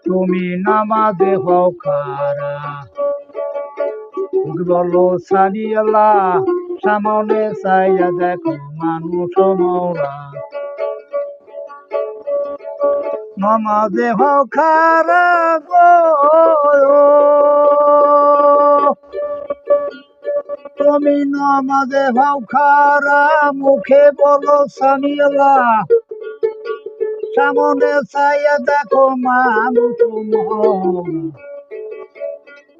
তুমি নামাজে হও খারা বলো সারিয়াল্লাহ সামনে চাইয়া দেখো মানুষ মৌরা নামাজে হও খারা গো তুমি নামাজে হও খারা মুখে বলো সামিয়াল্লাহ সামনে চাইয়া দেখো মানুষ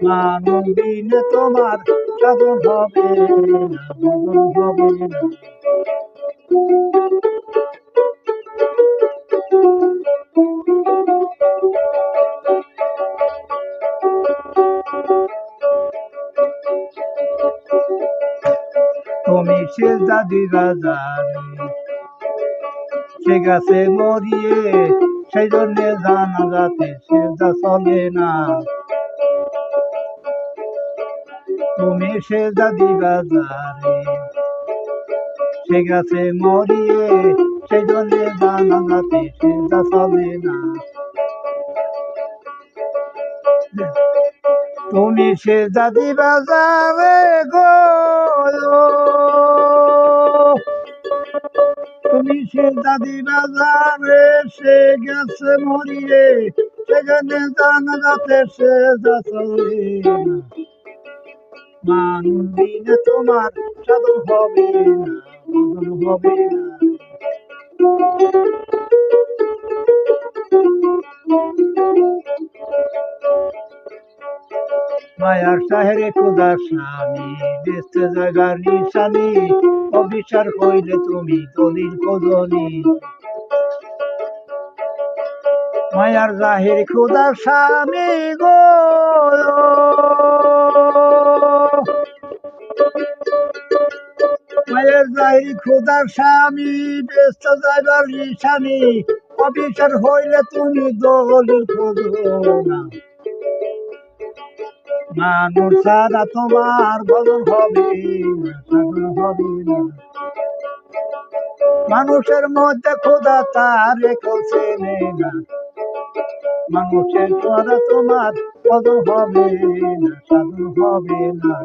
মানুষ দিনে তোমার সাধন হবে না ভজন হবে না তুমি সেজদা দিবা জানি সে গাছে মরিয়ে সেই জন্য জানা যাতে সেজদা চলে না তুমি সেজদা দিবা জানি সে গাছে মরিয়ে সেই জন্য জানা যাতে সেজদা চলে না তুমি সেজদা দিবা যাবে গো তুমি সেজদা দিবা যাবে সে গেছে মরিয়ে সেখানে জানা যাতে সেজদা চলে না মানুষ দিনে তোমার সাধন হবে না ভজন হবে না মায়ার সাহেরে খোদার স্বামী বেচতে জায়গার নিশানি অবিচার কইলে তুমি দলিল খোঁজনি মায়ার জাহির খোদার স্বামী গো মায়ের জাহির খোদার স্বামী বেচতে জায়গার নিশানি অবিচার হইলে তুমি দলিল খোঁজো না মানুষ ছাড়া তোমার ভজন হবে না সাধন হবে না মানুষের মধ্যে খোদা তার কেউ চেনে না মানুষের ছাড়া তোমার ভজন হবে না সাধন হবে না